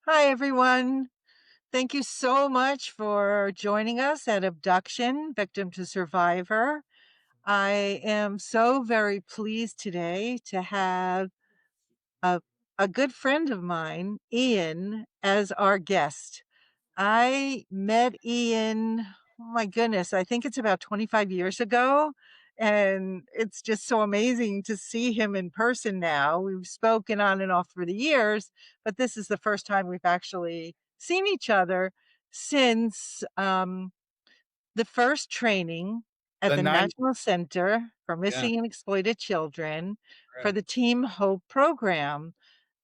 Hi, everyone. Thank you so much for joining us at Abduction, Victim to Survivor. I am so very pleased today to have a, a good friend of mine, Ian, as our guest. I met Ian, oh my goodness, I think it's about 25 years ago. And it's just so amazing to see him in person now. We've spoken on and off for the years, but this is the first time we've actually seen each other since the first training at The the 9 National Center for Yeah, Missing and Exploited Children for right. the Team Hope program.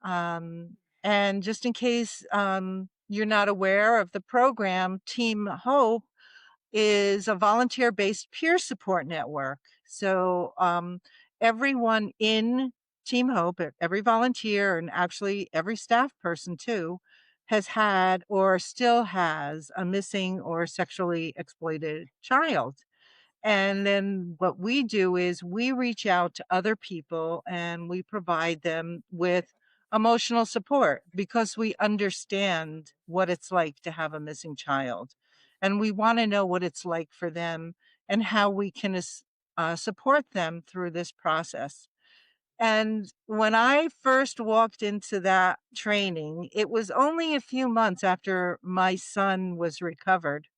And just in case you're not aware of the program, Team Hope is a volunteer based peer support network. So everyone in Team Hope, every volunteer, and actually every staff person too, has had or still has a missing or sexually exploited child. And then what we do is we reach out to other people and we provide them with emotional support because we understand what it's like to have a missing child. And we want to know what it's like for them and how we can support them through this process. And when I first walked into that training, it was only a few months after my son was recovered.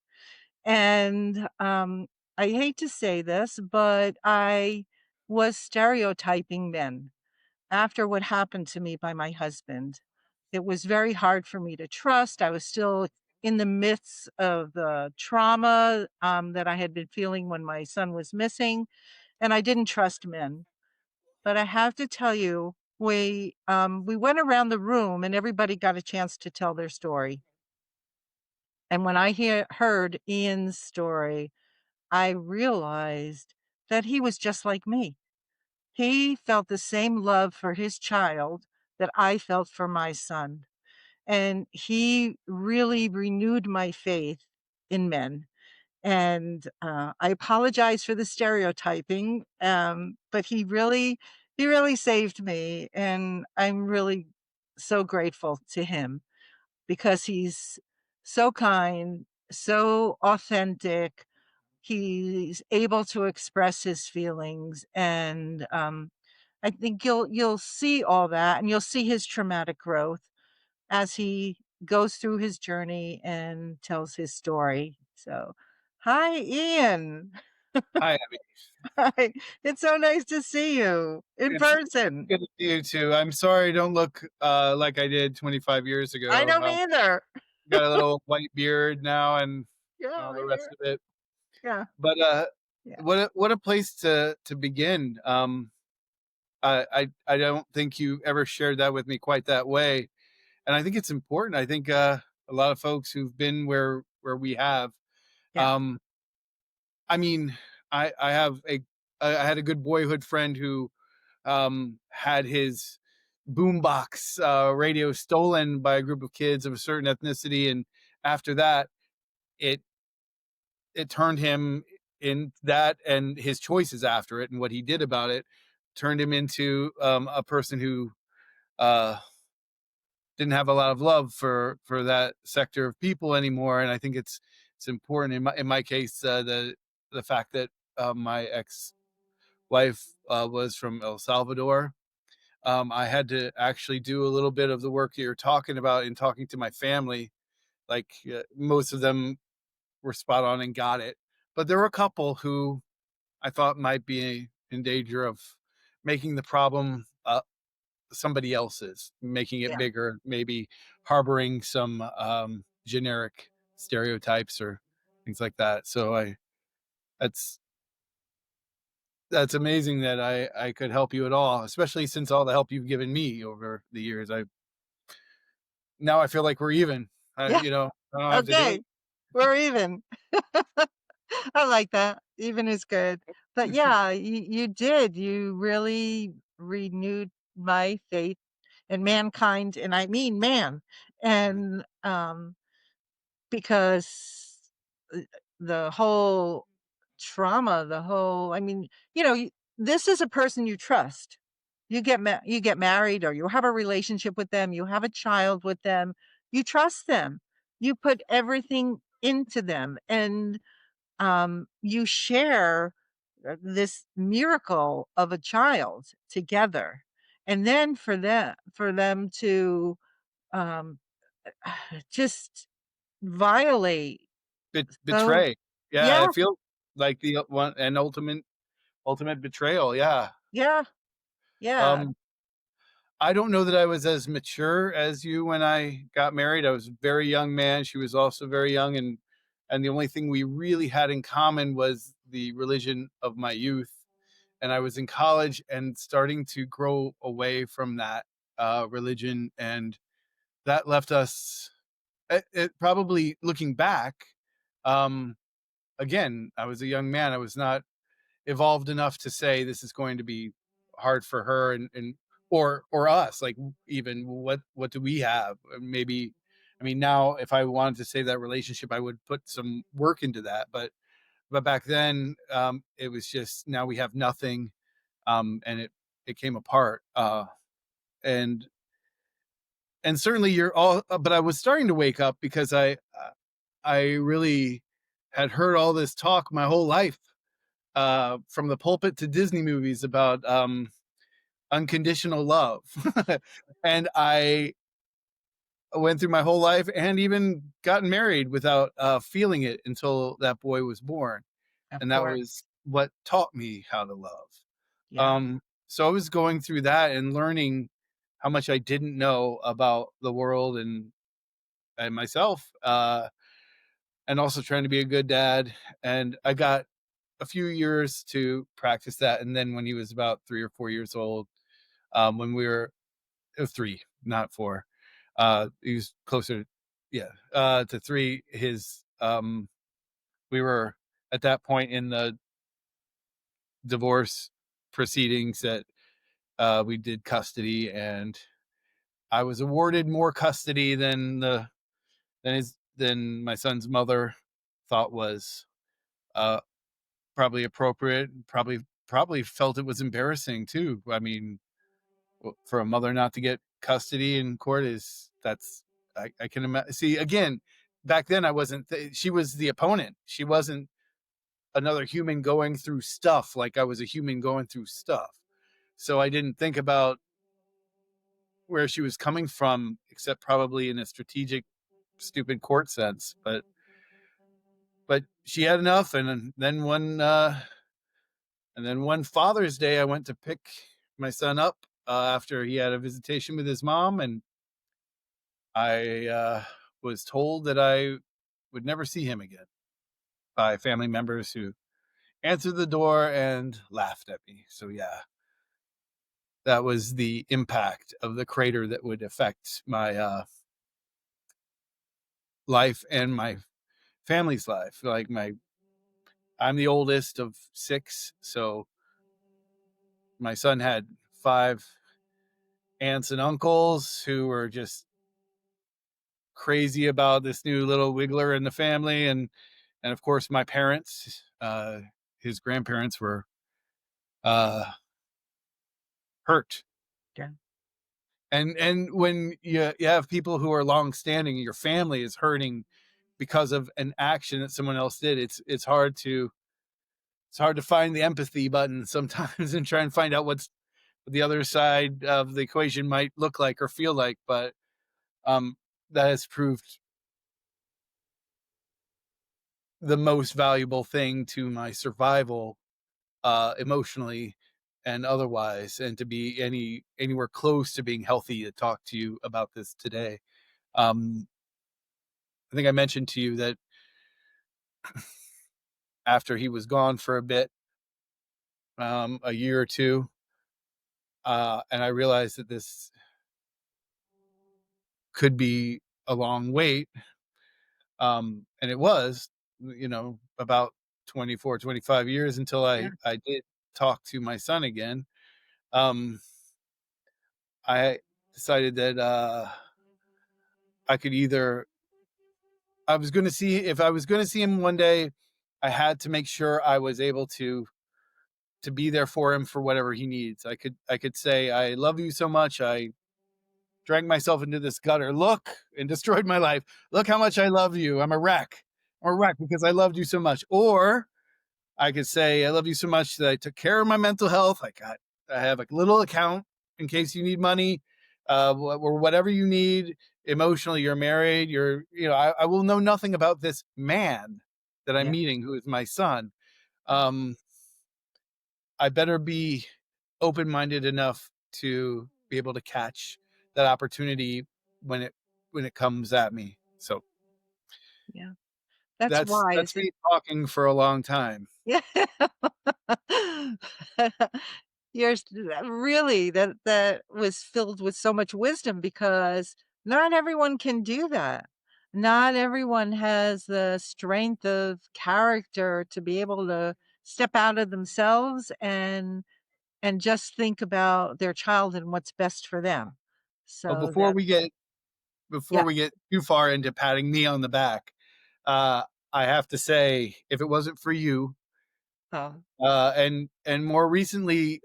And I hate to say this, but I was stereotyping men after what happened to me by my husband. It was very hard for me to trust. I was still in the midst of the trauma that I had been feeling when my son was missing, and I didn't trust men. But I have to tell you, we went around the room and everybody got a chance to tell their story. And when I heard Ian's story, I realized that he was just like me. He felt the same love for his child that I felt for my son. And he really renewed my faith in men. And I apologize for the stereotyping, but he really saved me. And I'm really so grateful to him because he's so kind, so authentic, he's able to express his feelings, and I think you'll see all that, and you'll see his traumatic growth as he goes through his journey and tells his story. So, hi, Ian. Hi, Abby. Hi. It's so nice to see you in It's person. good to see you too. I'm sorry I don't look, like I did 25 years I ago. don't either. Got a little white beard now and Yeah, all I the hear rest it. of it. Yeah, But, yeah, what a place to begin. I don't think you ever shared that with me quite that way, and I think it's important. I think, a lot of folks who've been where we have, yeah, um, I mean, I had a good boyhood friend who had his boombox radio stolen by a group of kids of a certain ethnicity, and after that, it it turned him in that and his choices after it and what he did about it turned him into a person who uh, didn't have a lot of love for that sector of people anymore. And I think it's important in my case the fact that my ex wife was from El Salvador. I had to actually do a little bit of the work that you're talking about in talking to my family. Like most of them were spot on and got it, but there were a couple who I thought might be in danger of making the problem somebody else's, making it yeah. bigger, maybe harboring some generic stereotypes or things like that. So I that's that's amazing that I could help you at all, especially since all the help you've given me over the years. I Now I feel like we're even. Yeah, I don't have to do okay. We're even. I like that. Even is good. But yeah, you did. You really renewed my faith in mankind, and I mean man. And because uh, the whole trauma, I mean, this is a person you trust. You get married or you have a relationship with them, you have a child with them. You trust them. You put everything into them, and you share this miracle of a child together. And then for them to um, just violate so Betray. Yeah, yeah, it feels like the one an ultimate betrayal, yeah. yeah, yeah, Um, I don't know that I was as mature as you when I got married. I was a very young man, she was also very young, and the only thing we really had in common was the religion of my youth, and I was in college and starting to grow away from that, religion, and that left us it probably looking back, um, again, I was a young man, I was not evolved enough to say this is going to be hard for her and or us, like even what do we have. Maybe, I mean, now if I wanted to save that relationship I would put some work into that, but back then, it was just now we have nothing, and it came apart, and and certainly you're all but I was starting to wake up because I really had heard all this talk my whole life, from the pulpit to Disney movies about, unconditional love. And I went through my whole life and even gotten married without, feeling it until that boy was born. of And that course. was what taught me how to love. Yeah, So I was going through that and learning how much I didn't know about the world and myself, and also trying to be a good dad. And I got a few years to practice that. And then when he was about 3 or 4 years old, when we were 3, not 4, he was closer, yeah, to 3. We were at that point in the divorce proceedings that we did custody, and I was awarded more custody than my son's mother thought was uh, probably appropriate. Probably felt it was embarrassing too. I mean, for a mother not to get custody in court is that's I can imagine. See, again, back then I wasn't. She was the opponent. She wasn't another human going through stuff like I was a human going through stuff. So I didn't think about where she was coming from, except probably in a strategic, stupid court sense. But she had enough, and then one Father's Day, I went to pick my son up, after he had a visitation with his mom, and I was told that I would never see him again by family members who answered the door and laughed at me. So yeah, that was the impact of the crater that would affect my life and my family's life. I'm the oldest of 6, so my son had 5 aunts and uncles who were just crazy about this new little wiggler in the family, and of course my parents, his grandparents were uh hurt. yeah, And when you have people who are long standing, your family is hurting because of an action that someone else did, it's hard to find the empathy button sometimes and try and find out what the other side of the equation might look like or feel like. But um that has proved the most valuable thing to my survival, emotionally and otherwise, and to be anywhere close to being healthy to talk to you about this today. um I think I mentioned to you that after he was gone for a bit, a year or two, and I realized that this could be a long wait, and it was, about 24, 25 years until yeah, I did talk to my son again. um I decided that I could either I was going to see if I was going to see him one day, I had to make sure I was able to be there for him for whatever he needs. I could say I love you so much, I drank myself into this gutter. Look, and destroyed my life. Look how much I love you. I'm a wreck. I'm a wreck because I loved you so much. Or I could say, I love you so much that I took care of my mental health. I have a little account in case you need money, or whatever you need emotionally. You're married. I will know nothing about this man that I'm Yeah. meeting, who is my son. Um, I better be open minded enough to be able to catch that opportunity when it comes at me. So Yeah. That's that's wise. me talking for a long time. Yeah. Yours really, that was filled with so much wisdom because not everyone can do that. Not everyone has the strength of character to be able to step out of themselves and just think about their child and what's best for them. But So that's before yeah. we get too far into patting me on the back, uh, I have to say, if it wasn't for you, Oh, and more recently,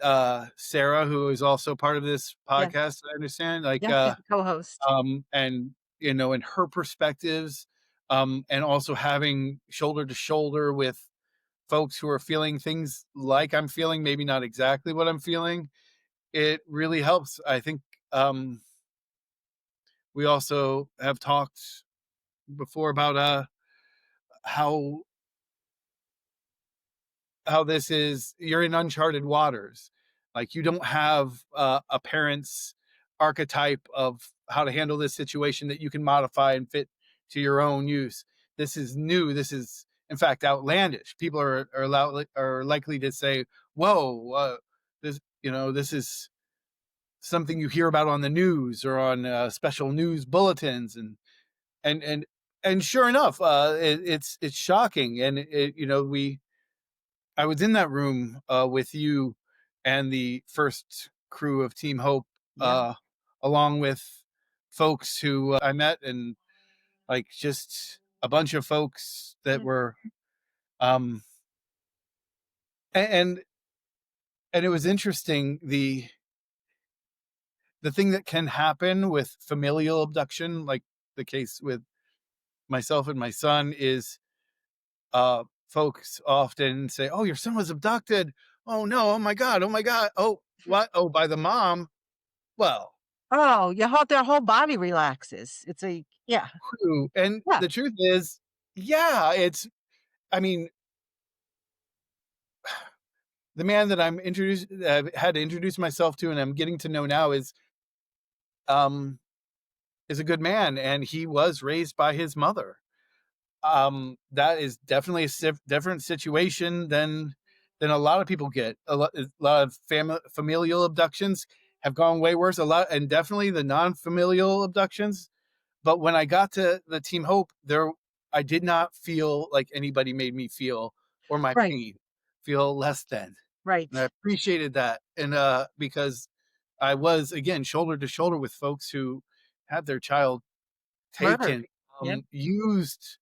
Sarah, who is also part of this yes. podcast, I understand, Yes, yeah, co-host. and and her perspectives, and also having shoulder to shoulder with folks who are feeling things like I'm feeling, maybe not exactly what I'm feeling, it really helps. I think, um, we also have talked before about how this is, you're in uncharted waters. Like, you don't have a parent's archetype of how to handle this situation that you can modify and fit to your own use. This is new. This is, in fact, outlandish. People are likely to say, "Whoa, this is something you hear about on the news or on special news bulletins," and and and sure enough, it's shocking, and we I was in that room with you and the first crew of Team Hope, Yeah. uh, along with folks who I met, and like just a bunch of folks that Yeah. were, um, and it was interesting, the thing that can happen with familial abduction, like the case with myself and my son, is folks often say, "Oh, your son was abducted. Oh no! Oh my god! Oh my god! Oh what? Oh, by the mom." Well, Oh, their whole body relaxes. It's a yeah, true, and yeah, the truth is, yeah, I mean, the man that had to introduce myself to and I'm getting to know now um, is a good man, and he was raised by his mother. That is definitely a different situation than a lot of people get. A lot of familial abductions have gone way worse, a lot, and definitely the non-familial abductions. But when I got to the Team Hope, I did not feel like anybody made me feel, or my right, pain feel, less than. And I right. appreciated that. And because I was, again, shoulder to shoulder with folks who had their child Murdered. taken, Yep. used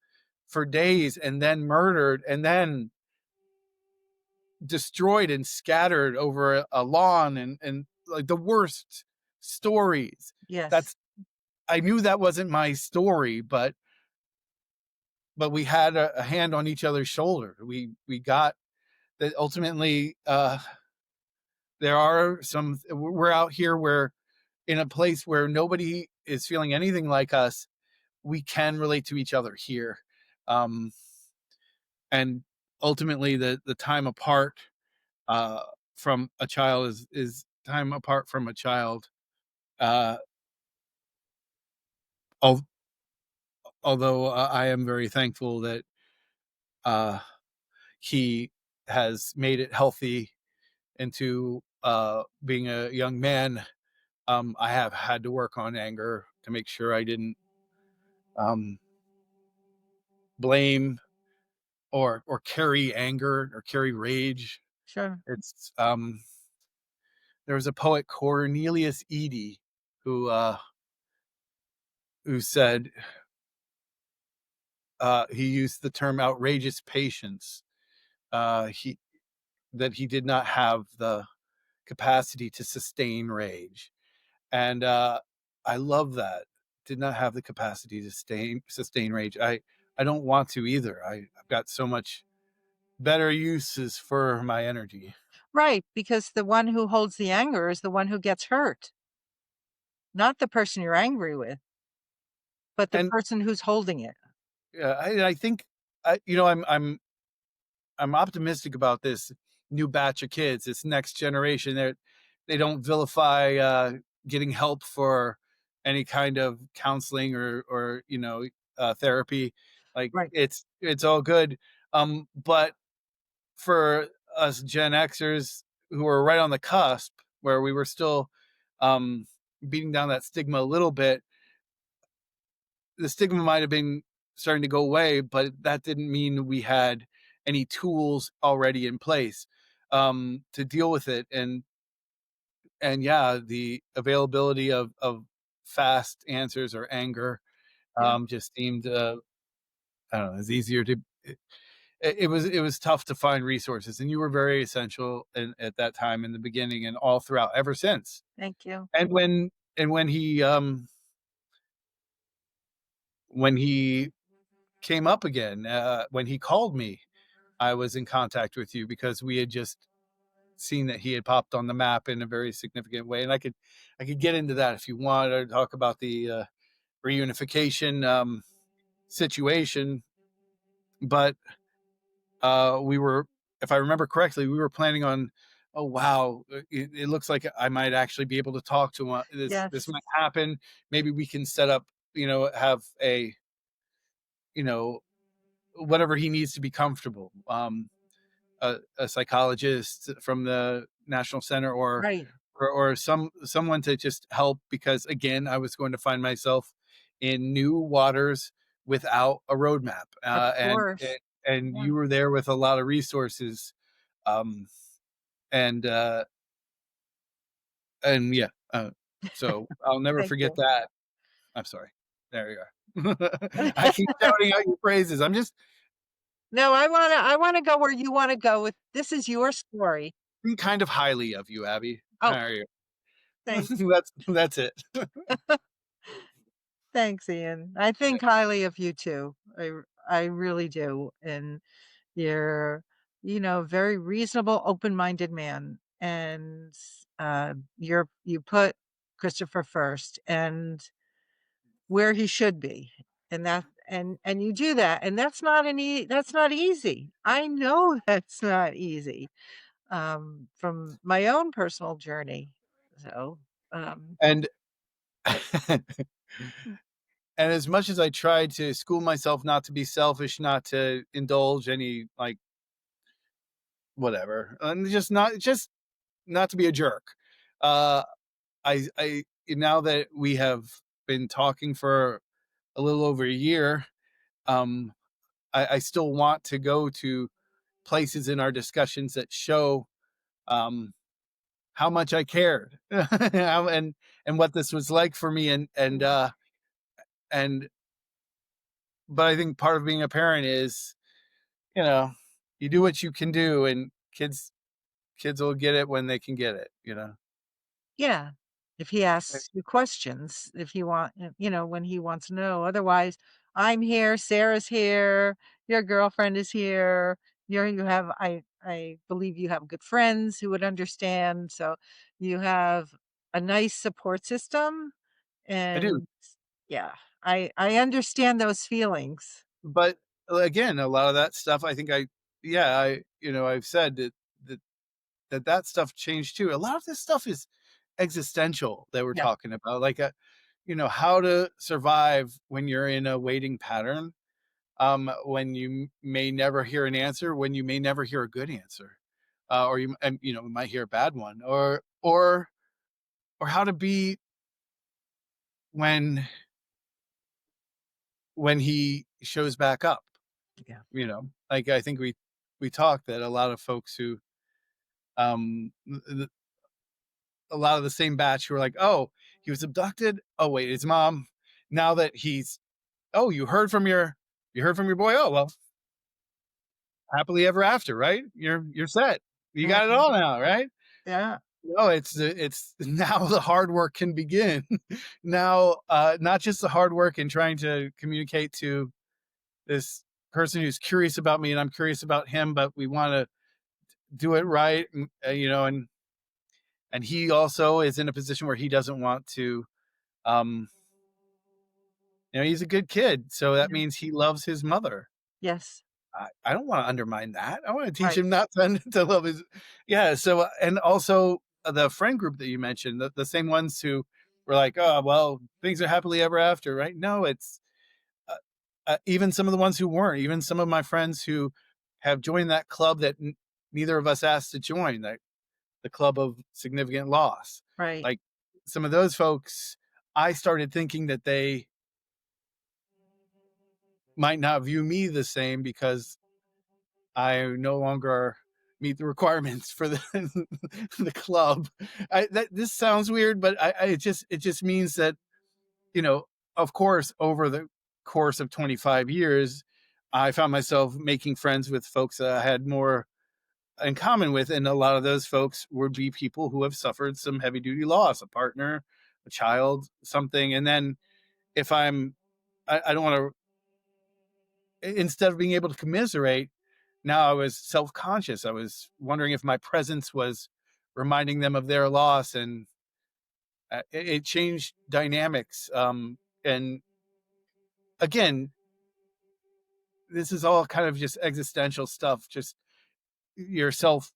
for days, and then murdered, and then destroyed and scattered over a lawn, and like the worst stories. Yes. That's I knew that wasn't my story, but we had a hand on each other's shoulder. We got that ultimately. There are some. We're out here where, in a place where nobody is feeling anything like us, we can relate to each other here, um, and ultimately the time apart uh, from a child is time apart from a child. Uh, al- Although I am very thankful that uh, he has made it healthy into being a young man. I have had to work on anger to make sure I didn't um, blame or carry anger or carry rage. Sure. It's There was a poet, Cornelius Eady, who said, he used the term outrageous patience. He That he did not have the capacity to sustain rage, and I love that. Did not have the capacity to sustain rage. I don't want to either. I've got so much better uses for my energy. Right, because the one who holds the anger is the one who gets hurt, not the person you're angry with, but the And person who's holding it. yeah, I think I'm optimistic about this new batch of kids, this next generation. They don't vilify getting help for any kind of counseling or therapy. Like Right, it's all good. But for us Gen Xers who were right on the cusp, where we were still um, beating down that stigma a little bit, the stigma might have been starting to go away, but that didn't mean we had any tools already in place to deal with it. And yeah, the availability of fast answers or anger yeah, just seemed I don't know, it's easier to. It was tough to find resources, and you were very essential at that time in the beginning and all throughout ever since. thank you. And when he came up again, when he called me, I was in contact with you because we had just seen that he had popped on the map in a very significant way. And I could get into that if you want, or talk about the reunification situation. But we were, if I remember correctly, we were planning on. Oh wow! It looks like I might actually be able to talk to him. This Yes, might happen. Maybe we can set up. Have a you know whatever he needs to be comfortable. A psychologist from the national center, right, or someone to just help, because again I was going to find myself in new waters without a roadmap, of and course. Yeah, you were there with a lot of resources, um, and yeah, so I'll never thank forget you. that. I'm sorry. There you are. I keep shouting out your praises. I'm just No, I wanna go where you wanna go with this is your story. think kind of highly of you, Abby. Oh, There you thanks. that's it. Thanks, Ian. I think highly of you too. I really do, and you're, very reasonable, open-minded man, and, you put Christopher first and where he should be, and you do that, and that's not easy. I know that's not easy, from my own personal journey. So, um And and as much as I tried to school myself not to be selfish, not to indulge any like whatever, and just not to be a jerk. Uh, I now that we have been talking for a little over a year, um, I still want to go to places in our discussions that show um, how much I cared, and what this was like for me, and but I think part of being a parent is, you know, you do what you can do, and kids will get it when they can get it. Yeah. If he asks you questions, if you want, when he wants to know. Otherwise, I'm here, Sarah's here, your girlfriend is here. You have, I believe you have good friends who would understand. So you have a nice support system. I do, And yeah, I understand those feelings. but again, a lot of that stuff, I think yeah, I've said that that stuff changed too. A lot of this stuff is existential that we're Yeah. talking about, like how to survive when you're in a waiting pattern, when you may never hear an answer, when you may never hear a good answer, or you might hear a bad one, or how to be when he shows back up. Yeah. Like I think we talked that a lot of folks who a lot of the same batch who were like, oh, he was abducted. Oh wait, his mom. Now that he's, oh, you heard from your boy. Oh well, happily ever after, right? You're set. You got it Mhm. all now, right? Yeah. No, it's now the hard work can begin. Now, not just the hard work in trying to communicate to this person who's curious about me and I'm curious about him, but we wanna do it right, and, and he also is in a position where he doesn't want to, um he's a good kid, so that Yeah. means he loves his mother. Yes. I don't wanna undermine that. I wanna teach Right. him not to to love his. Yeah, so, and also, the friend group that you mentioned, the same ones who were like, "Oh, well, things are happily ever after," right? No, it's, uh even some of the ones who weren't, even some of my friends who have joined that club that neither of us asked to join, that the club of significant loss. Right. Like, some of those folks, I started thinking that they might not view me the same because I no longer meet the requirements for the the club. This sounds weird, but it just means that, you know, of course, over the course of 25 years, I found myself making friends with folks that I had more in common with, and a lot of those folks would be people who have suffered some heavy duty loss, a partner, a child, something. And then if I don't want to, instead of being able to commiserate, now I was self conscious. I was wondering if my presence was reminding them of their loss, and it changed dynamics. And again, this is all kind of just existential stuff, just your self,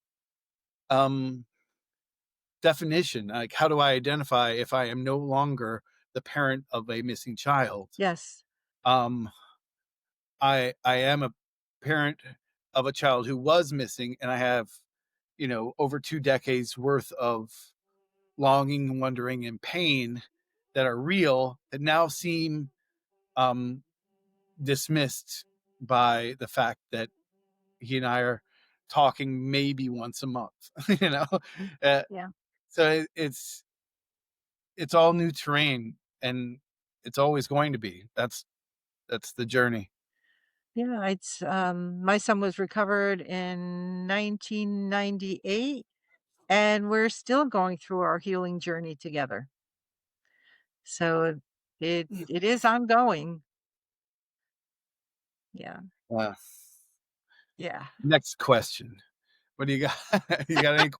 um, definition. Like, how do I identify if I am no longer the parent of a missing child? Yes. Um, I am a parent of a child who was missing, and I have, over 2 decades worth of longing, wondering, and pain that are real that now seem, um, dismissed by the fact that he and I are talking maybe once a month, you know? Uh, Yeah. so it's all new terrain, and it's always going to be. That's the journey. Yeah, my son was recovered in 1998, and we're still going through our healing journey together. So it is ongoing. Yeah. Uh, Yeah. Next question. What do you got? You got any?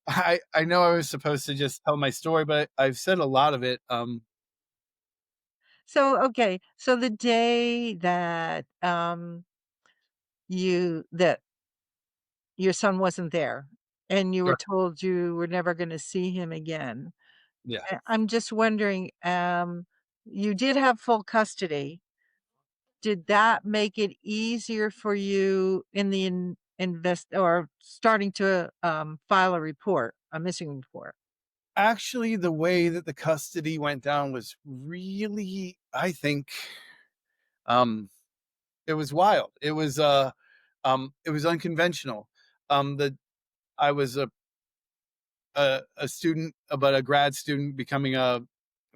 I know I was supposed to just tell my story, but I've said a lot of it. So, okay, so the day that, that your son wasn't there and you were Sure. told you were never gonna see him again, Yeah. I'm just wondering, you did have full custody. Did that make it easier for you in the invest or starting to, file a report, a missing report? Actually, the way that the custody went down was really, I think, um, it was wild. It was unconventional. The I was a student, but a grad student becoming a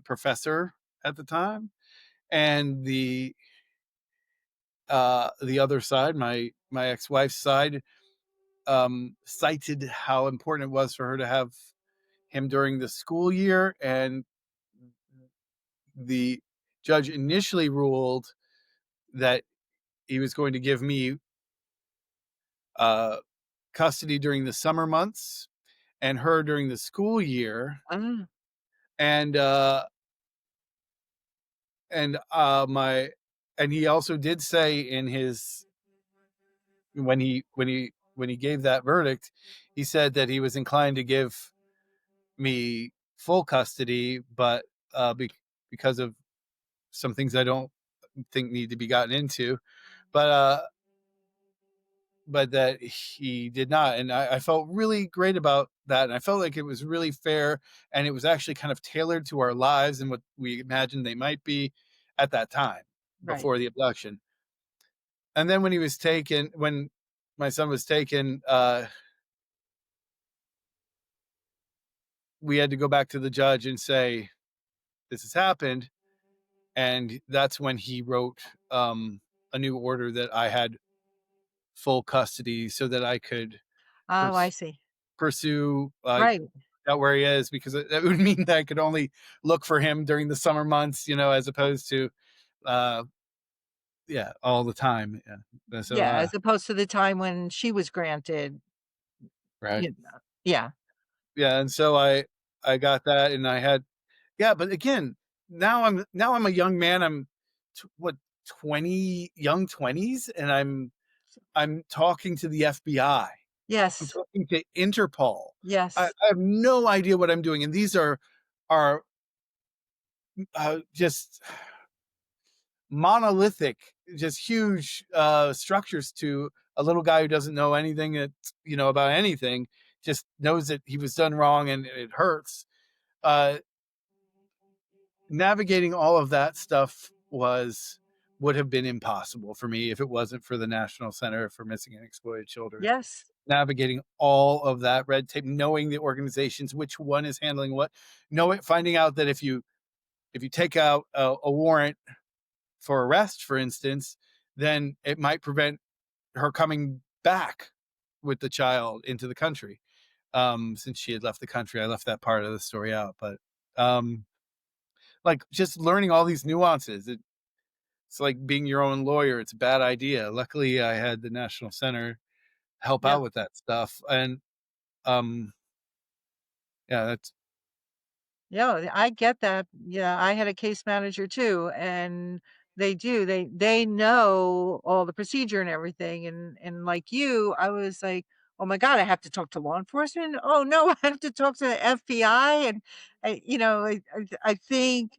professor at the time, and the other side, my ex-wife's side, cited how important it was for her to have him during the school year, and the judge initially ruled that he was going to give me uh, custody during the summer months and her during the school year, Ah, and my and he also did say in his when he gave that verdict, he said that he was inclined to give me full custody, but because of some things I don't think need to be gotten into, but that he did not, and I felt really great about that, and I felt like it was really fair, and it was actually kind of tailored to our lives and what we imagined they might be at that time right. before the abduction. And then when my son was taken, we had to go back to the judge and say this has happened, and that's when he wrote a new order that I had full custody so that I could Oh, I pers- see. pursue, like, Right. out where he is, because that would mean that I could only look for him during the summer months, as opposed to, uh, yeah, all the time. Yeah. So, Yeah, as opposed to the time when she was granted, right. you know yeah. Yeah. And so I got that, and I had, yeah, but again, now I'm a young man. I'm what, 20, young 20s, and I'm talking to the FBI. I'm Yes. talking to Interpol. Yes. I have no idea what I'm doing, and these are just monolithic, just huge structures to a little guy who doesn't know anything about anything, just knows that he was done wrong and it hurts. Uh, Navigating all of that stuff would have been impossible for me if it wasn't for the National Center for Missing and Exploited Children. Yes. Navigating all of that red tape, knowing the organizations, which one is handling what, finding out that if you take out a warrant for arrest, for instance, then it might prevent her coming back with the child into the country. Since she had left the country, I left that part of the story out, but um, like, just learning all these nuances. It's like being your own lawyer. It's a bad idea. Luckily, I had the National Center help Yeah. out with that stuff, and um, yeah, that's Yeah, I get that. Yeah, I had a case manager too, and they know all the procedure and everything, and like you, I was like, "Oh my god, I have to talk to law enforcement? Oh, no, I have to talk to the FBI," and I think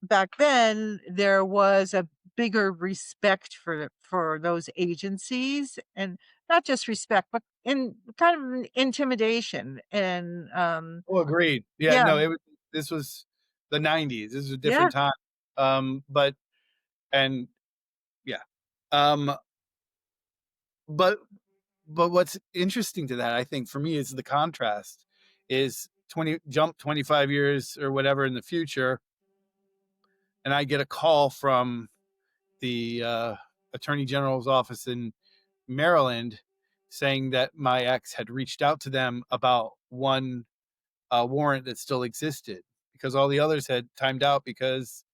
back then, there was a bigger respect for those agencies, and not just respect, but in kind of an intimidation, and, oh, agreed. Yeah, yeah, no, this was the '90s. This was a yeah, different time. But and yeah, um, but what's interesting to that, I think, for me, is the contrast. Is 25 years or whatever in the future, and I get a call from the attorney general's office in Maryland saying that my ex had reached out to them about one warrant that still existed, because all the others had timed out because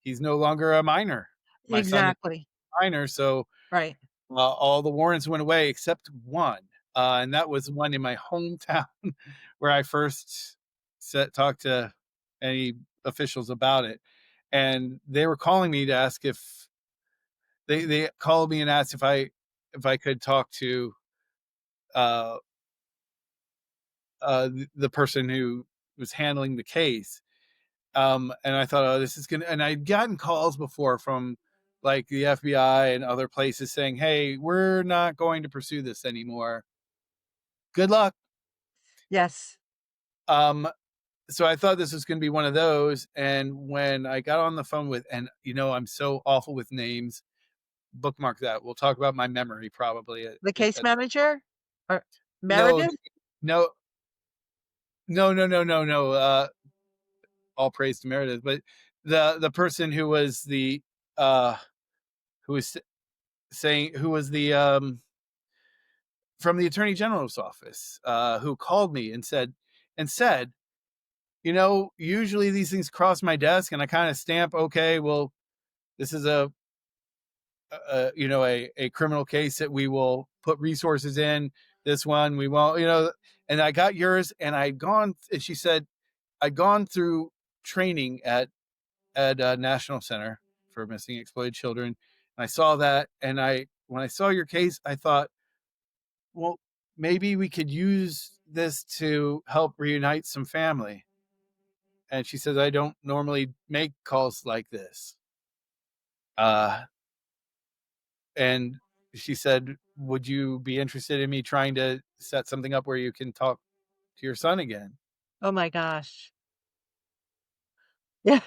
he's no longer a minor. My son is exactly, a minor, so right. all the warrants went away except one, and that was one in my hometown where I first talked to any officials about it, and they were calling me to ask if they called me and asked if I could talk to uh, the person who was handling the case. And I thought, oh, this is gonna. And I'd gotten calls before from like the FBI and other places saying, "Hey, we're not going to pursue this anymore. Good luck." Yes. Um, so I thought this was going to be one of those. And when I got on the phone with, and I'm so awful with names. Bookmark that. We'll talk about my memory probably. The case manager? Or No, Meredith? no, no, no, no, no, no. All praise to Meredith, but the person who was the uh, who was saying who was the from the attorney general's office, who called me and said, usually these things cross my desk and I kind of stamp, okay, well, this is a criminal case that we will put resources in. This one we won't, and I got yours, and and she said, I'd gone through training at National Center for Missing and Exploited Children. And I saw that, and when I saw your case, I thought, well, maybe we could use this to help reunite some family. And she says, I don't normally make calls like this. Uh, and she said, would you be interested in me trying to set something up where you can talk to your son again? Oh my gosh. Yeah.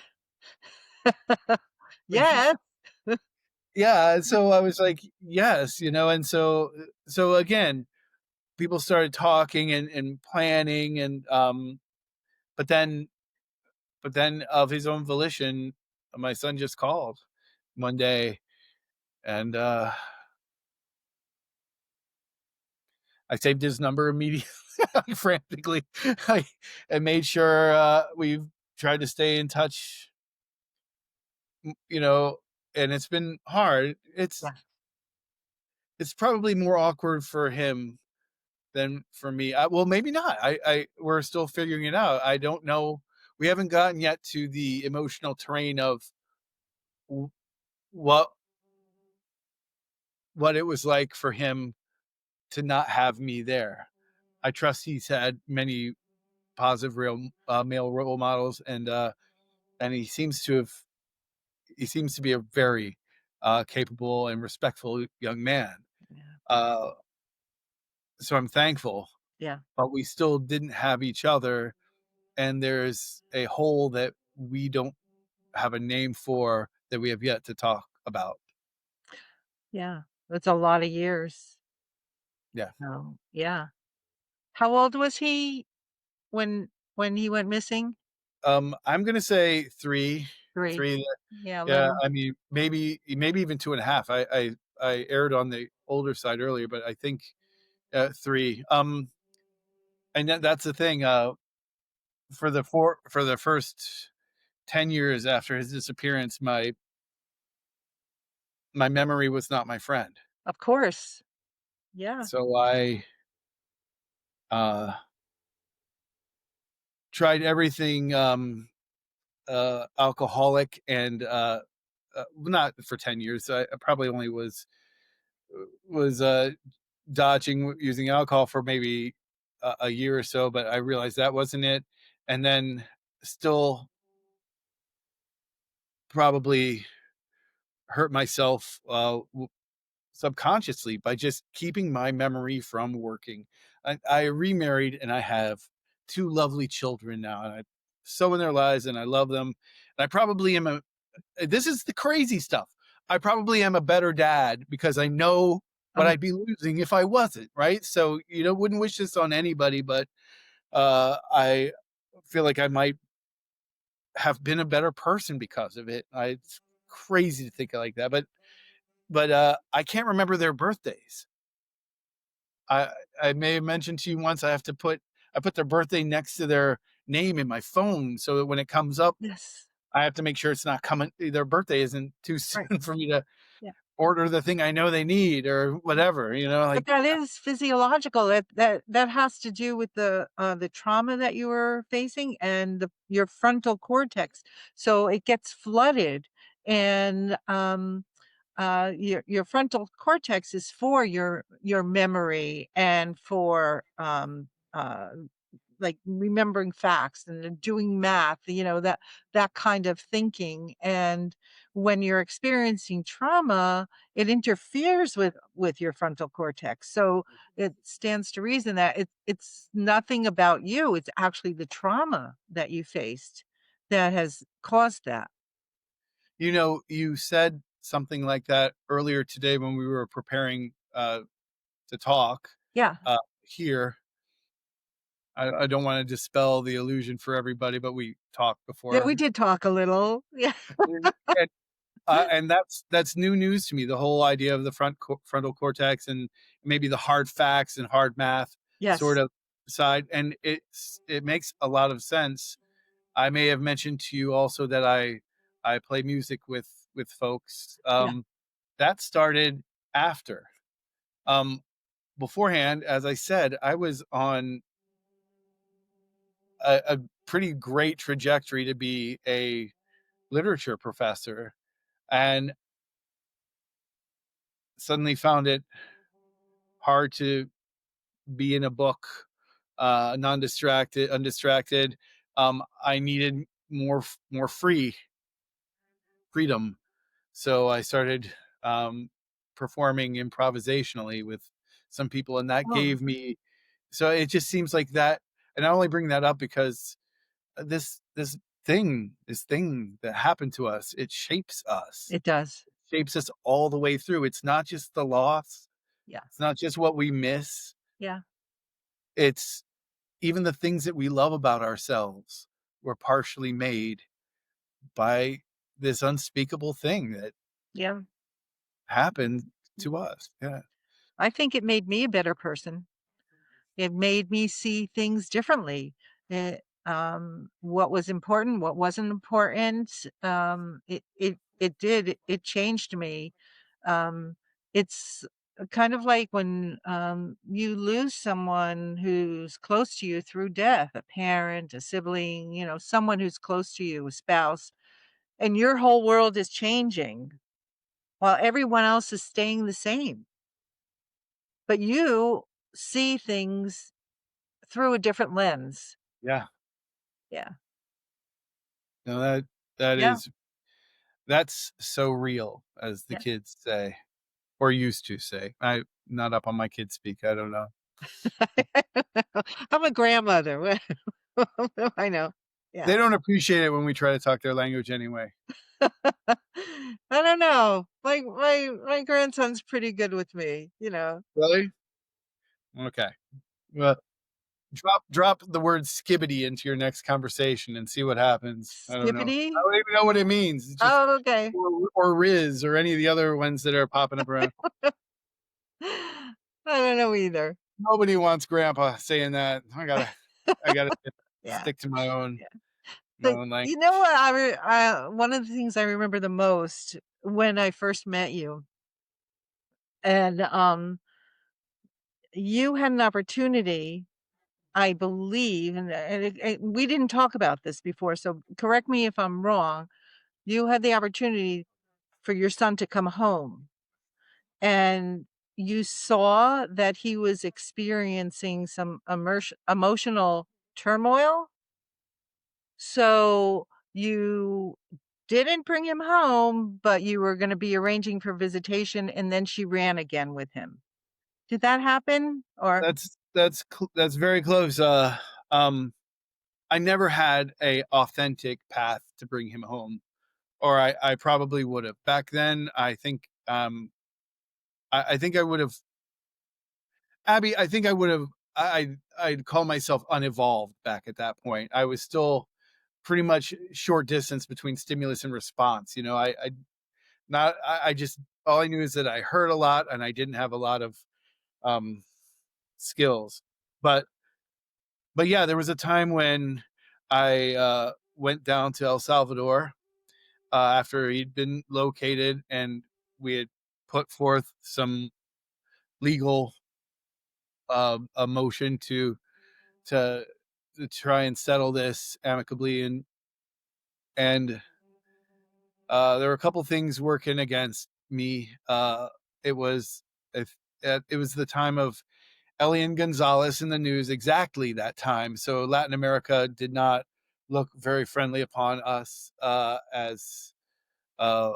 Like, Yes. yeah. And so I was like, yes, and so again, people started talking and planning, and but then of his own volition, my son just called one day, and I saved his number immediately, frantically. I I made sure, we've tried to stay in touch, you know, and it's been hard. Yeah, It's probably more awkward for him than for me. Well, maybe not. We're still figuring it out. I don't know. We haven't gotten yet to the emotional terrain of w what it was like for him to not have me there. I trust he's had many positive real male role models, and he seems to be a very capable and respectful young man. yeah, Uh, so I'm thankful, yeah, but we still didn't have each other, and there's a hole that we don't have a name for that we have yet to talk about. yeah. That's a lot of years. Yeah. Oh, yeah. How old was he when he went missing? I'm gonna say 3. 3. 3, Yeah, yeah, little. I mean, maybe even 2.5. I erred on the older side earlier, but I think, 3. And that's the thing, for the first 10 years after his disappearance, my memory was not my friend. Of course. Yeah. So I, uh, tried everything, alcoholic and, not for 10 years. I probably only was, dodging using alcohol for maybe a year or so, but I realized that wasn't it. And then still probably hurt myself, subconsciously by just keeping my memory from working. I remarried and I have 2 lovely children now, and I'm so in their lives and I love them. And I probably am a this is the crazy stuff. I probably am a better dad because I know what Oh, I'd be losing if I wasn't, right? So, wouldn't wish this on anybody, but, I feel like I might have been a better person because of it. It's crazy to think like that, but I can't remember their birthdays. I I may have mentioned to you once I put their birthday next to their name in my phone so that when it comes up, yes. I have to make sure it's not coming their birthday isn't too Right. soon for me to Yeah. order the thing I know they need or whatever, But like, that is physiological. That has to do with the trauma that you were facing and your frontal cortex. So it gets flooded, and your frontal cortex is for your memory and for like remembering facts and doing math, that kind of thinking. And when you're experiencing trauma, it interferes with your frontal cortex. So it stands to reason that it's nothing about you. It's actually the trauma that you faced that has caused that. you said something like that earlier today when we were preparing, to talk, Yeah. here. I don't wanna dispel the illusion for everybody, but we talked Yeah, we before. did talk a little. Yeah. And that's new news to me, the whole idea of the frontal cortex and maybe the hard facts and hard math sort Yes. of side, and it makes a lot of sense. I may have mentioned to you also that I play music with folks. Yeah. That started after. Um, Beforehand, as I said, I was on a pretty great trajectory to be a literature professor, and suddenly found it hard to be in a book, undistracted. I needed more freedom, so I started, performing improvisationally with some people, and that Oh, gave me. So it just seems like that, and I only bring that up because this thing that happened to us, it it does. shapes us all the way through. It's not just the loss. Yeah. It's not just what we miss. Yeah. It's even the things that we love about ourselves were partially made by this unspeakable thing that Yeah. happened to us. Yeah. I think it made me a better person. It made me see things differently. What was important, what wasn't important, it changed me. Um, it's kind of like when, you lose someone who's close to you through death, a parent, a sibling, someone who's close to you, a spouse, and your whole world is changing while everyone else is staying the same. But you see things through a different lens. Yeah. Yeah. No, that Yeah. is that's so real, as the Yeah. kids say, or used to say. I'm not up on my kids speak. I don't know. I'm a grandmother. I know. Yeah. They don't appreciate it when we try to talk their language anyway. I don't know. My grandson's pretty good with me. Really? Okay. Well, drop the word skibbity into your next conversation and see what happens. I don't know. I Skippity? don't even know what it means. It's just Oh, okay. or Riz or any of the other ones that are popping up around. I don't know either. Nobody wants grandpa saying that. I gotta Yeah. stick to Yeah. my But own you know language. what one of the things I remember the most when I first met you, and, you had an opportunity, I believe, we didn't talk about this before, so correct me if I'm wrong. You had the opportunity for your son to come home, and you saw that he was experiencing some emotional turmoil, so you didn't bring him home, but you were gonna be arranging for visitation, and then she ran again with him. Did that happen? Or That's very close. Um, I never had a authentic path to bring him home, or I probably would have. Back then, I think I would have Abby, I think I would have I'd call myself unevolved back at that point. I was still pretty much short distance between stimulus and response. I just all I knew is that I heard a lot and I didn't have a lot of um skills. But but yeah, there was a time when I went down to El Salvador after he'd been located and we had put forth some legal a motion to to try and settle this amicably, and there were a couple things working against me. It was if it was the time of Elian Gonzalez in the news, exactly that time. So Latin America did not look very friendly upon us as uh,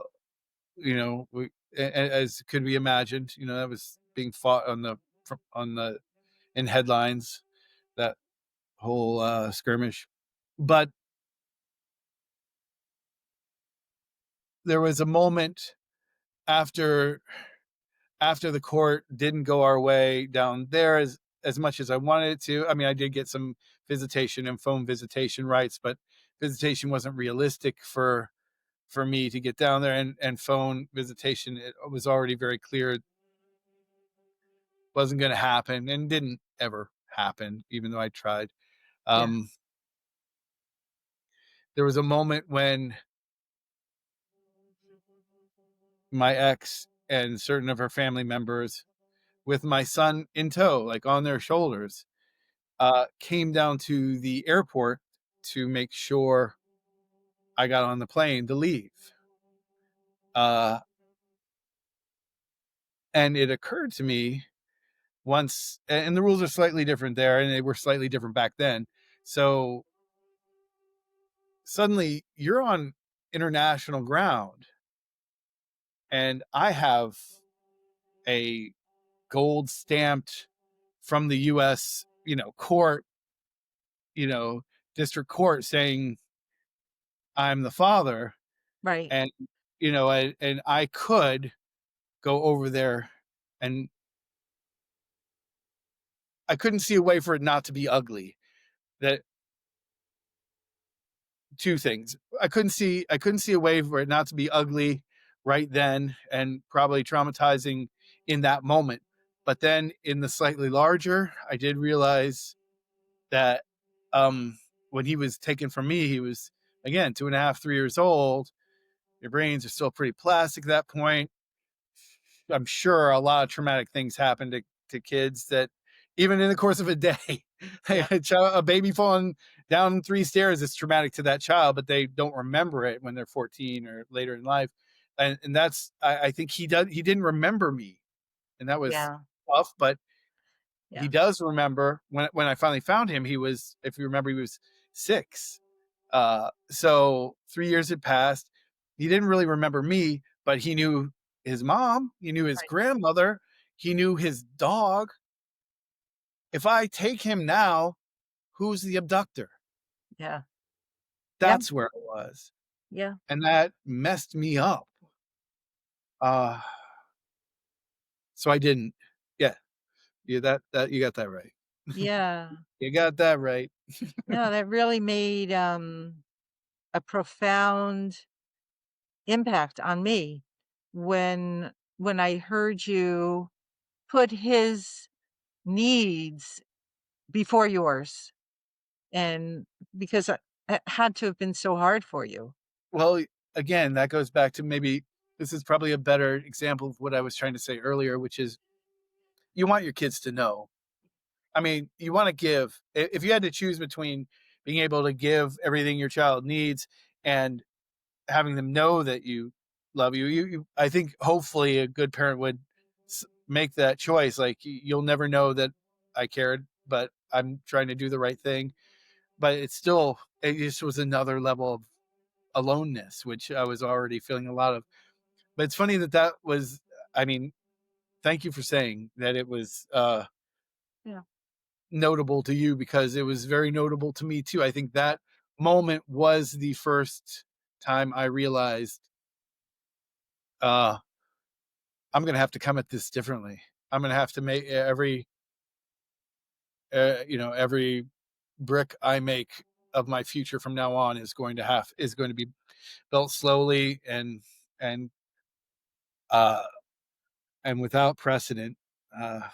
as could be imagined. That was being fought on the in headlines, that whole skirmish. But there was a moment after the court didn't go our way down there as much as I wanted it to. I mean, I did get some visitation and phone visitation rights, but visitation wasn't realistic for me to get down there, and phone visitation, it was already very clear it wasn't going to happen and didn't ever happen, even though I tried. yeah, Um, there was a moment when my ex and certain of her family members, with my son in tow, like on their shoulders, came down to the airport to make sure I got on the plane to leave. Uh, and it occurred to me once, and the rules are slightly different there, and they were slightly different back then. So suddenly you're on international ground, and I have a gold stamped from the US, court, you know, district court saying I'm the father, right. and and I could go over there, and I couldn't see a way for it not to be ugly. That two things. I couldn't see a way for it not to be ugly right then and probably traumatizing in that moment. But then in the slightly larger, I did realize that, um, when he was taken from me, he was, again, 2.5, 3 years old. Your brains are still pretty plastic at that point. I'm sure a lot of traumatic things happen to kids that even in the course of a day, Yeah, a baby falling down 3 stairs is traumatic to that child, but they don't remember it when they're 14 or later in life. And that's I think he didn't remember me, and that was yeah, tough, but he yeah, does remember when I finally found him, he was, if you remember, he was 6. So 3 years had passed. He didn't really remember me, but he knew his mom, he knew his right, grandmother, he knew his dog. If I take him now, who's the abductor? yeah, yeah, That's where it was, yeah, and that messed me up. Uh, so I didn't. Yeah, yeah, that you got that right. yeah. You got that right. No, that really made, a profound impact on me when I heard you put his needs before yours, and because it had to have been so hard for you. Well, again, that goes back to, maybe this is probably a better example of what I was trying to say earlier, which is you want your kids to know. I mean, you want to give, if you had to choose between being able to give everything your child needs and having them know that you love I think hopefully a good parent would make that choice. Like, you'll never know that I cared, but I'm trying to do the right thing. But it just was another level of aloneness, which I was already feeling a lot of. But it's funny that that was, I mean, thank you for saying that it was Yeah, notable to you, because it was very notable to me too. I think that moment was the first time I realized, uh, I'm going to have to come at this differently. I'm going to have to make every brick I make of my future from now on is going to be built slowly and uh and without precedent. Uh,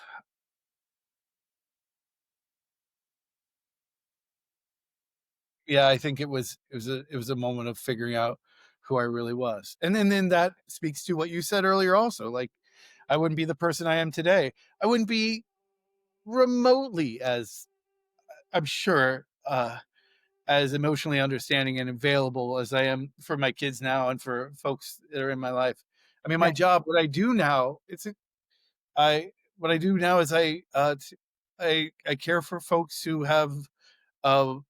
yeah, I think it was a moment of figuring out who I really was. And then that speaks to what you said earlier also. Like, I wouldn't be the person I am today. I wouldn't be remotely as, I'm sure, as emotionally understanding and available as I am for my kids now and for folks that are in my life. I mean, my right. job, what I do now, I what I do now is I care for folks who uh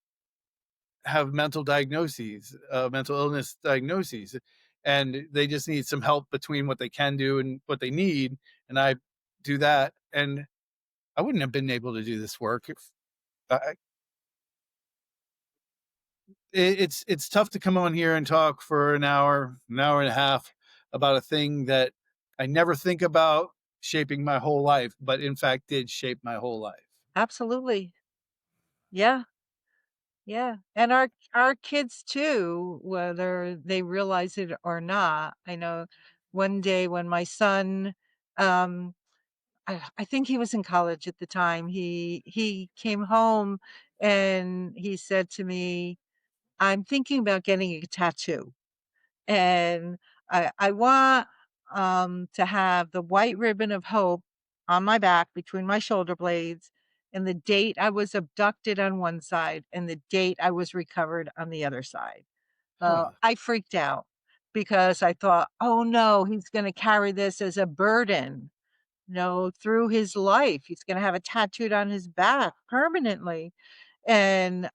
have mental diagnoses, mental illness diagnoses, and they just need some help between what they can do and what they need. And I do that. And I wouldn't have been able to do this work if I, it's tough to come on here and talk for an hour and a half about a thing that I never think about shaping my whole life, but in fact did shape my whole life. Absolutely. Yeah, yeah. And our kids too, whether they realize it or not. I know one day when my son, um, I think he was in college at the time, he came home and he said to me, "I'm thinking about getting a tattoo." And I want, to have the white ribbon of hope on my back between my shoulder blades, and the date I was abducted on one side and the date I was recovered on the other side. Huh. I freaked out because I thought, "Oh, no, he's gonna carry this as a burden, through his life. He's gonna have it tattooed on his back permanently." And,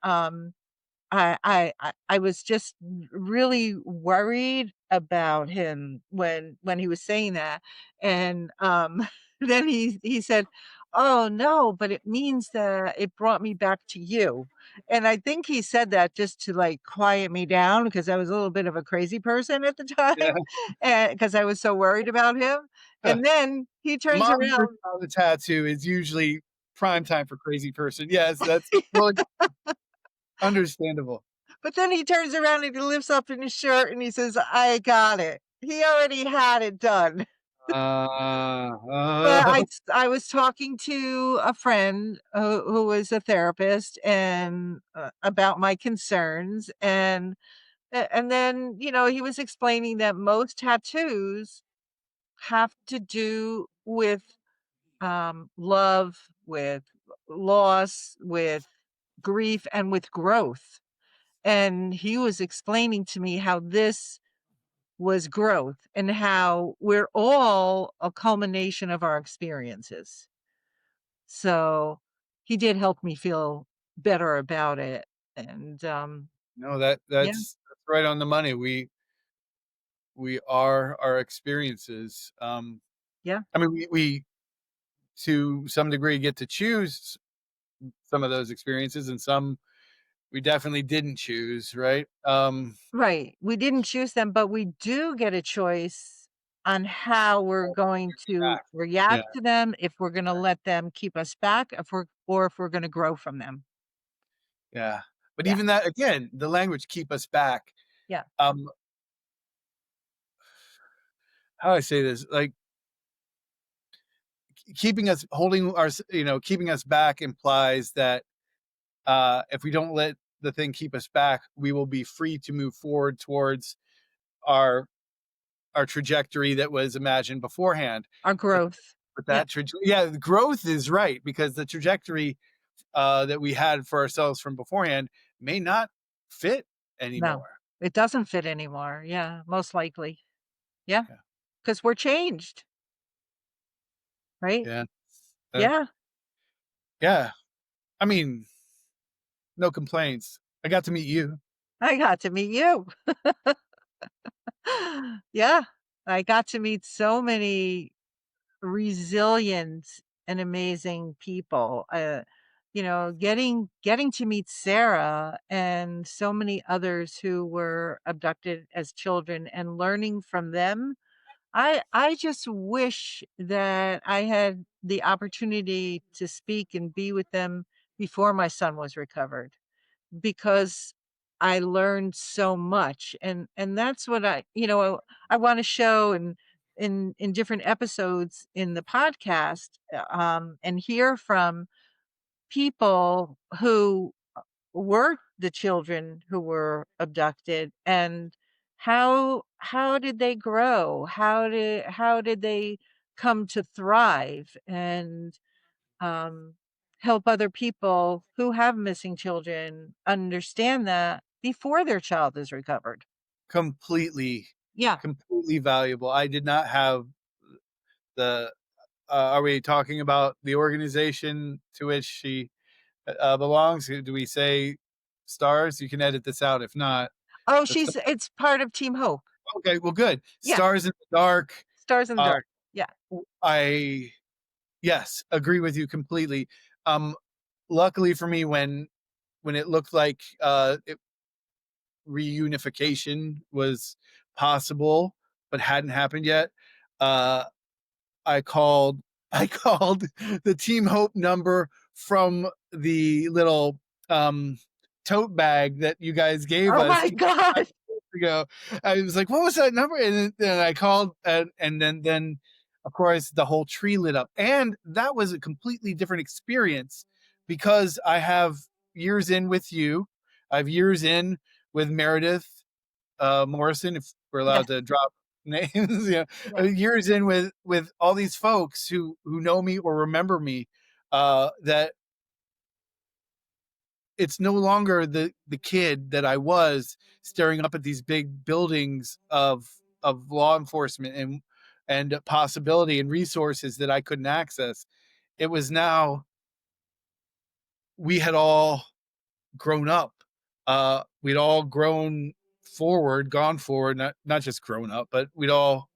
I was just really worried about him when he was saying that, and, then he said, "Oh, no, but it means that it brought me back to you." And I think he said that just to, like, quiet me down because I was a little bit of a crazy person at the Yeah. time, because I was so worried about him, and then he turns Mom hears around. about the tattoo is usually prime time for crazy person. Yes, that's well understandable. But then he turns around and he lifts up in his shirt and he says, "I got it." He already had it done. But uh, I was talking to a friend who was a therapist and, about my concerns, and then, he was explaining that most tattoos have to do with, love, with loss, with grief, and with growth. And he was explaining to me how this was growth and how we're all a culmination of our experiences. So he did help me feel better about it. And no, yeah, that's right on the money. We are our experiences. yeah, I mean, we to some degree get to choose some of those experiences, and some we definitely didn't choose, right? right. We didn't choose them, but we do get a choice on how we're going to Yeah, react to them, if we're going to let them keep us back, if we're going to grow from them. yeah. But Yeah, even that, again, the language keep us back. yeah. Um, how do I say this? Like keeping us holding our, keeping us back implies that if we don't let the thing keep us back, we will be free to move forward towards our our trajectory that was imagined beforehand. Our But growth. Yeah. that yeah, the growth is right because the trajectory that we had for ourselves from beforehand may not fit No, anymore. it doesn't fit anymore. Yeah, most likely. Yeah, Yeah, because we're changed, right? yeah, uh, Yeah, yeah. I mean, no complaints. I got to meet you. I got to meet you. Yeah, I got to meet so many resilient and amazing people. Getting to meet Sarah and so many others who were abducted as children and learning from them. I just wish that I had the opportunity to speak and be with them before my son was recovered, because I learned so much, and that's what I wanna show in different episodes in the podcast, and hear from people who were the children who were abducted, and how did they grow? How did they come to thrive and um, help other people who have missing children understand that before their child is recovered. Completely, Yeah. completely valuable. I did not have the. Are we talking about the organization to which she belongs? Do we say stars? You can edit this out if not. Oh, But it's part of Team Hope. okay, well, good. Yeah. Stars in the dark. Stars in the Uh, Dark. Yeah. I yes, agree with you completely. Um, luckily for me, when it looked like reunification was possible but hadn't happened yet, uh, I called I called the Team Hope number from the little um tote bag that you guys gave Oh us my gosh. ago. I was like, "What was that number?" And then I called, and then of course the whole tree lit up, and that was a completely different experience because I have years in with you, I have years in with Meredith Morrison, if we're allowed Yes. to drop names, Yeah. years in with all these folks who know me or remember me, that it's no longer the kid that I was staring up at these big buildings of law enforcement and possibility and resources that I couldn't access. It was now we had all grown up. We'd all grown forward, gone forward, not just grown up, but we'd all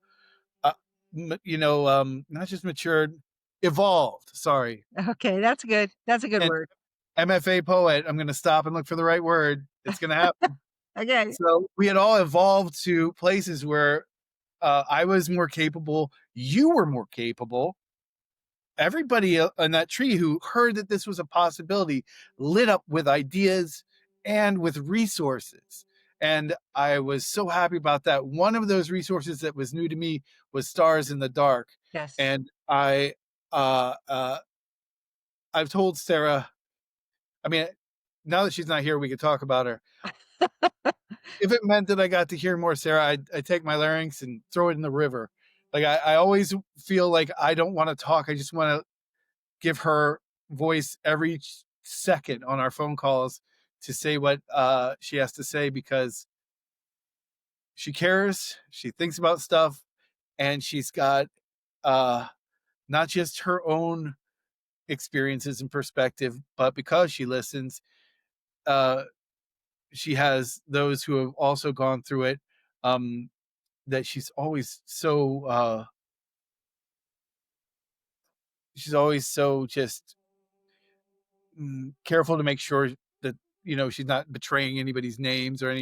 uh, not just matured, evolved. Sorry, Okay, that's good. That's a good and word. MFA poet. I'm going to stop and look for the right word. It's going to happen. Okay. So we had all evolved to places where I was more capable, you were more capable. Everybody on that tree who heard that this was a possibility lit up with ideas and with resources. and I was so happy about that. One of those resources that was new to me was Stars in the Dark, Yes. and uh, uh, I've told Sarah. I mean, now that she's not here, we could talk about her. If it meant that I got to hear more Sarah, I'd take my larynx and throw it in the river. Like I always feel like I don't want to talk. I just want to give her voice every second on our phone calls to say what she has to say because she cares, she thinks about stuff, and she's got uh, not just her own experiences and perspective, but because she listens, uh, she has those who have also gone through it. Um, that she's always so just careful to make sure that she's not betraying anybody's names or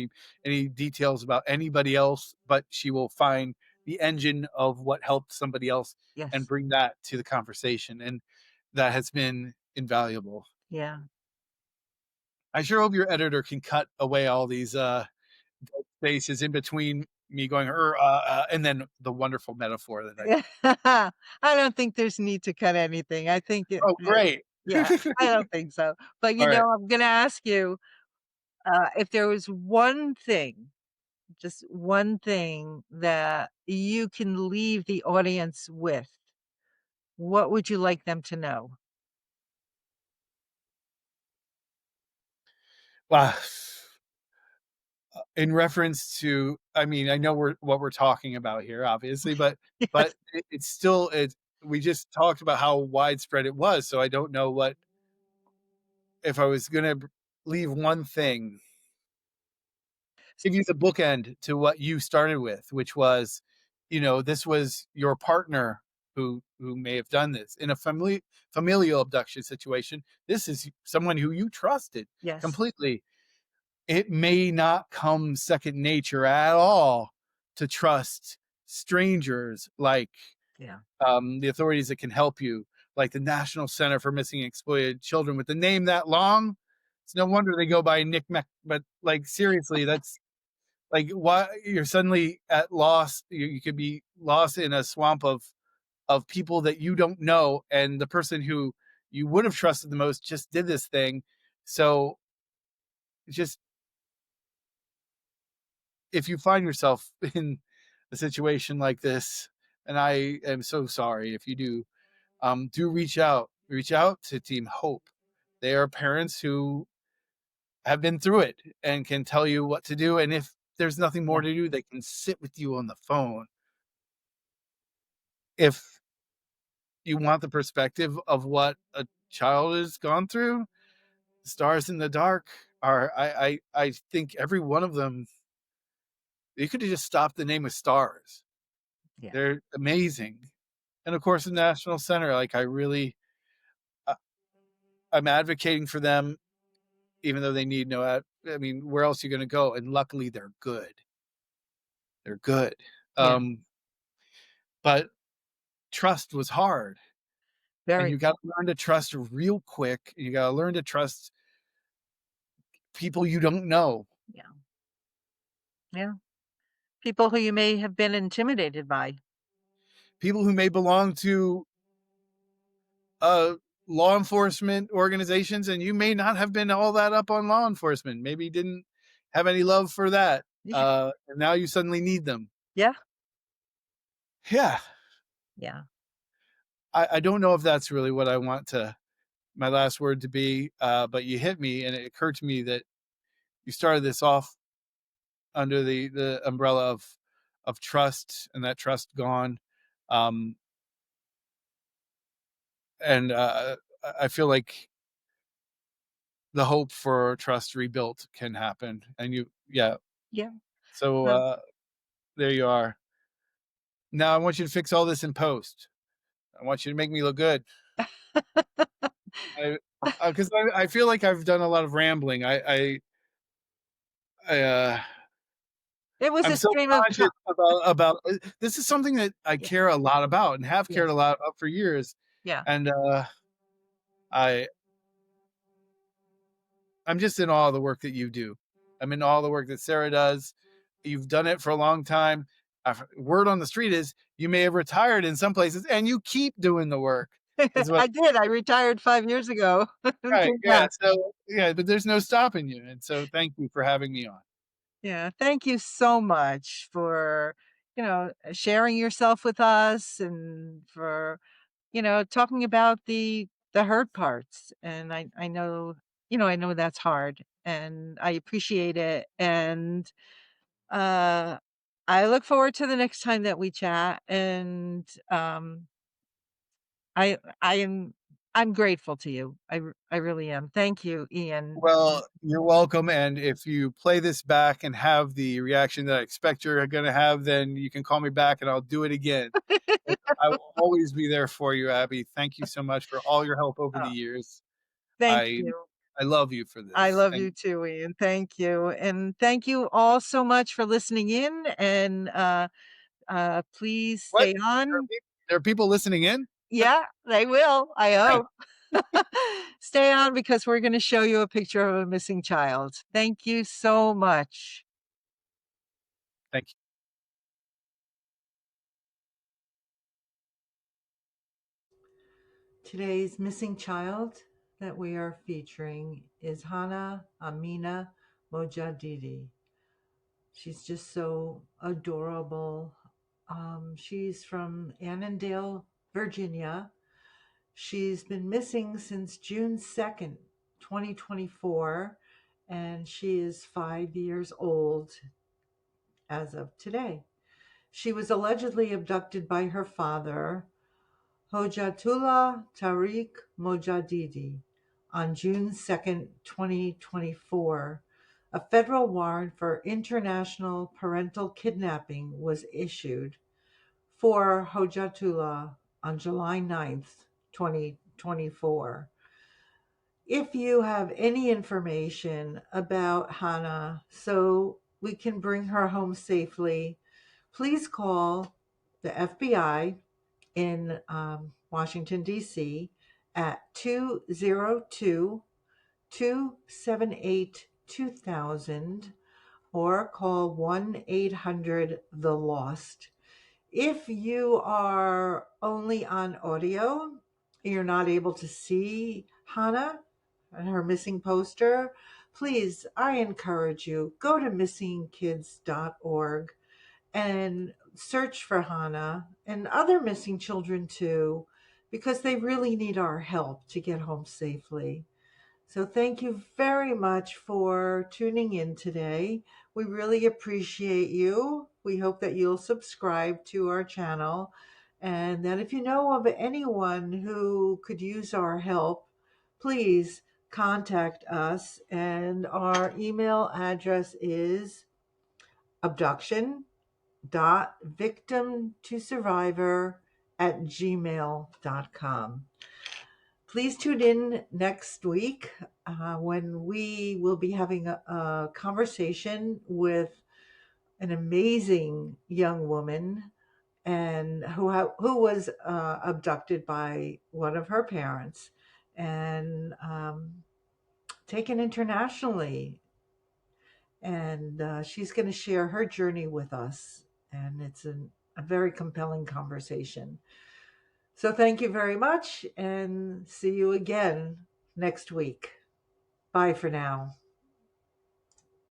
any details about anybody else, but she will find the engine of what helped somebody else and Yes. bring that to the conversation, and that has been invaluable. Yeah. I sure hope your editor can cut away all these spaces in between me going and then the wonderful metaphor that I. I don't think there's need to cut anything. I think Oh, great. yeah, I don't think so. But, All right. I'm gonna ask you, if there was one thing, just one thing that you can leave the audience with, what would you like them to know? Wow. In reference to, I mean, I know what we're talking about here, obviously, but Yes. it's still we just talked about how widespread it was, so I don't know what if I was gonna leave one thing, give you the bookend to what you started with, which was, this was your partner who may have done this in a familial abduction situation. This is someone who you trusted Yes. completely. It may not come second nature at all to trust strangers like Yeah. the authorities that can help you, like the National Center for Missing and Exploited Children. With the name that long, it's no wonder they go by Nick Mac. But like seriously, that's like why you're suddenly at loss. You could be lost in a swamp of people that you don't know, and the person who you would have trusted the most just did this thing. So just if you find yourself in a situation like this, and I am so sorry if you do reach out to Team Hope. They are parents who have been through it and can tell you what to do. And if there's nothing more Yeah. to do, they can sit with you on the phone. If you want the perspective of what a child has gone through, Stars in the Dark are, I think every one of them, you could have just stopped the name of Stars. Yeah. They're amazing. And of course, the National Center, like I really, uh, I'm advocating for them, even though they need no I mean, where else are you going to go? And luckily, they're good. They're good. Yeah. Um, but trust was hard, and you Very. got to learn to trust real quick. You got to learn to trust people you don't know, Yeah. Yeah. People who you may have been intimidated by. people who may belong to uh, law enforcement organizations, and you may not have been all that up on law enforcement. Maybe you didn't have any love for that, Yeah. and now you suddenly need them. Yeah. Yeah, Yeah. I don't know if that's really what I want to my last word to be, but you hit me, and it occurred to me that you started this off under the umbrella of trust, and that trust gone, um, and I feel like the hope for trust rebuilt can happen, and yeah. Yeah. So Well, there you are. Now I want you to fix all this in post. I want you to make me look good. I because I feel like I've done a lot of rambling. I it was I'm a so stream of conscious about this is something that I yeah. care a lot about and have cared a Yes. lot about for years. Yeah. And I I'm just in awe of the work that you do. I'm into all the work that Sarah does. You've done it for a long time. Word on the street is you may have retired in some places and you keep doing the work. Is what I did. I retired 5 years ago. right. Came Yeah. back. So yeah, but there's no stopping you. And so thank you for having me on. Yeah, thank you so much for, sharing yourself with us and for, talking about the hurt parts. And I know, I know that's hard and I appreciate it. And uh I look forward to the next time that we chat. And I'm grateful to you. I really am. Thank you, Ian. Well, you're welcome. And if you play this back and have the reaction that I expect you're going to have, then you can call me back and I'll do it again. I will always be there for you, Abby. Thank you so much for all your help over the Oh, years. thank I you. I love you for I this. love Thank you too, Ian. Thank you. And thank you all so much for listening in. And please what? stay on. There are people listening in? Yeah, they will. I Great. hope. Stay on because we're going to show you a picture of a missing child. Thank you so much. Thank you. Today's missing child that we are featuring is Hana Amina Mojadidi. She's just so adorable. She's from Annandale, Virginia. She's been missing since June 2nd, 2024, and she is 5 years old as of today. She was allegedly abducted by her father, Hojatullah Tariq Mojadidi, on June 2nd, 2024. A federal warrant for international parental kidnapping was issued for Hojatullah on July 9th, 2024. If you have any information about Hannah so we can bring her home safely, please call the FBI in Washington, D.C. at 202 278 2000 or call 1-800 The Lost. If you are only on audio, you're not able to see Hannah and her missing poster, please, I encourage you, go to missingkids.org and search for Hannah and other missing children too, because they really need our help to get home safely. So thank you very much for tuning in today. We really appreciate you. We hope that you'll subscribe to our channel and that if you know of anyone who could use our help, please contact us. And our email address is abduction.victimtosurvivor@gmail.com. Please tune in next week when we will be having a conversation with an amazing young woman and who was abducted by one of her parents and taken internationally. And she's going to share her journey with us. And it's a very compelling conversation. So thank you very much and see you again next week. Bye for now.